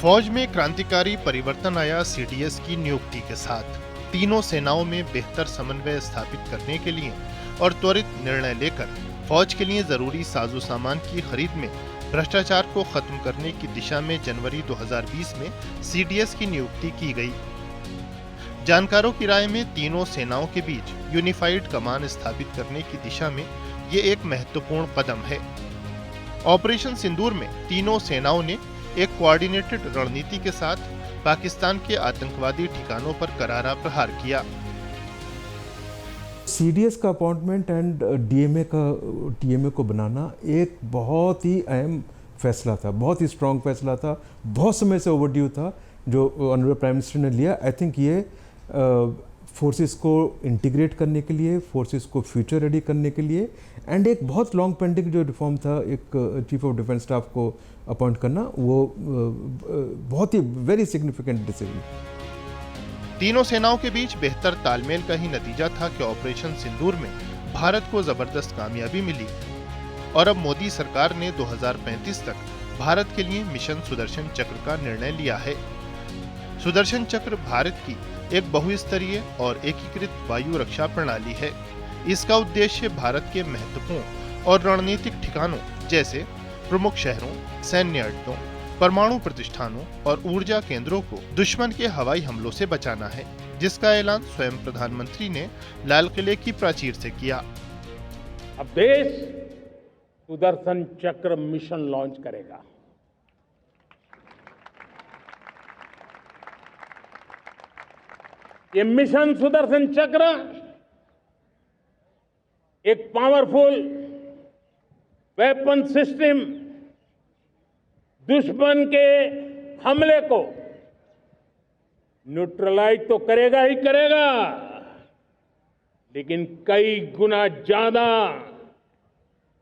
फौज में क्रांतिकारी परिवर्तन आया सीडीएस की नियुक्ति के साथ। तीनों सेनाओं में बेहतर समन्वय स्थापित करने के लिए और त्वरित निर्णय लेकर फौज के लिए जरूरी साजो सामान की खरीद में भ्रष्टाचार को खत्म करने की दिशा में जनवरी 2020 में सीडीएस की नियुक्ति की गई। जानकारों की राय में तीनों सेनाओं के बीच यूनिफाइड कमान स्थापित करने की दिशा में ये एक महत्वपूर्ण कदम है। ऑपरेशन सिंदूर में तीनों सेनाओं ने एक कोऑर्डिनेटेड रणनीति के साथ पाकिस्तान के आतंकवादी ठिकानों पर करारा प्रहार किया। सीडीएस का अपॉइंटमेंट एंड डीएमए को बनाना एक बहुत ही अहम फैसला था, बहुत ही स्ट्रॉन्ग फैसला था, बहुत समय से ओवरड्यू था जो ऑनरेबल प्राइम मिनिस्टर ने लिया। आई थिंक ये फोर्सेस को इंटीग्रेट करने के लिए, फोर्सेस को फ्यूचर रेडी करने के लिए एंड एक बहुत लॉन्ग पेंडिंग जो रिफॉर्म था एक चीफ ऑफ डिफेंस स्टाफ को अपॉइंट करना, वो बहुत ही वेरी सिग्निफिकेंट डिसीजन। तीनों सेनाओं के बीच बेहतर तालमेल का ही नतीजा था कि ऑपरेशन सिंदूर में भारत को जबरदस्त कामयाबी मिली और अब मोदी सरकार ने 2035 तक भारत के लिए मिशन सुदर्शन चक्र का निर्णय लिया है। सुदर्शन चक्र भारत की एक बहुस्तरीय और एकीकृत वायु रक्षा प्रणाली है। इसका उद्देश्य भारत के महत्वपूर्ण और रणनीतिक ठिकानों जैसे प्रमुख शहरों, सैन्य अड्डों, परमाणु प्रतिष्ठानों और ऊर्जा केंद्रों को दुश्मन के हवाई हमलों से बचाना है, जिसका ऐलान स्वयं प्रधानमंत्री ने लाल किले की प्राचीर से किया। अब देश सुदर्शन चक्र मिशन लॉन्च करेगा। ये मिशन सुदर्शन चक्र एक पावरफुल वेपन सिस्टम दुश्मन के हमले को न्यूट्रलाइज तो करेगा ही करेगा, लेकिन कई गुना ज्यादा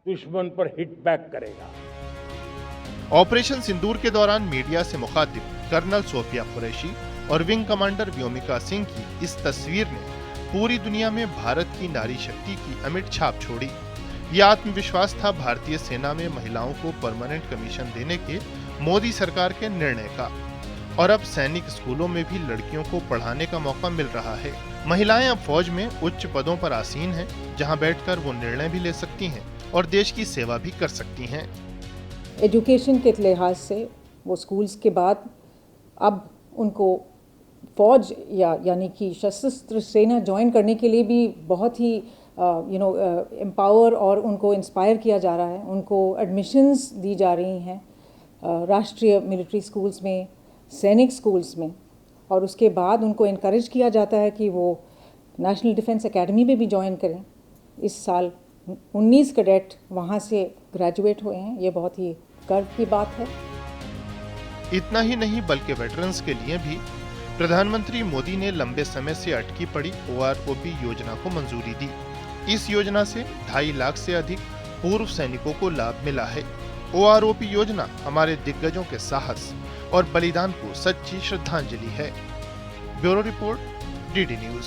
दुश्मन पर हिट बैक करेगा। ऑपरेशन सिंदूर के दौरान मीडिया से मुखातिब कर्नल सोफिया कुरैशी और विंग कमांडर व्योमिका सिंह की इस तस्वीर ने पूरी दुनिया में भारत की नारी शक्ति की अमिट छाप छोड़ी। यह आत्मविश्वास था भारतीय सेना में महिलाओं को परमानेंट कमीशन देने के मोदी सरकार के निर्णय का। और अब सैनिक स्कूलों में भी लड़कियों को पढ़ाने का मौका मिल रहा है। महिलाएं अब फौज में उच्च पदों पर आसीन हैं, जहां बैठकर वो निर्णय भी ले सकती हैं और देश की सेवा भी कर सकती हैं। एजुकेशन के लिहाज से वो स्कूल्स के बाद अब उनको फौज यानी कि सशस्त्र सेना ज्वाइन करने के लिए भी बहुत ही एम्पावर और उनको इंस्पायर किया जा रहा है। उनको एडमिशन्स दी जा रही हैं राष्ट्रीय मिलिट्री स्कूल्स में, सैनिक स्कूल्स में, और उसके बाद उनको इनकरेज किया जाता है कि वो नेशनल डिफेंस एकेडमी में भी ज्वाइन करें। इस साल 19 कैडेट वहाँ से ग्रेजुएट हुए हैं। ये बहुत ही गर्व की बात है। इतना ही नहीं बल्कि वेटरन्स के लिए भी प्रधानमंत्री मोदी ने लंबे समय से अटकी पड़ी OROP योजना को मंजूरी दी। इस योजना से 2.5 लाख से अधिक पूर्व सैनिकों को लाभ मिला है। OROP योजना हमारे दिग्गजों के साहस और बलिदान को सच्ची श्रद्धांजलि है। Bureau report, DD news.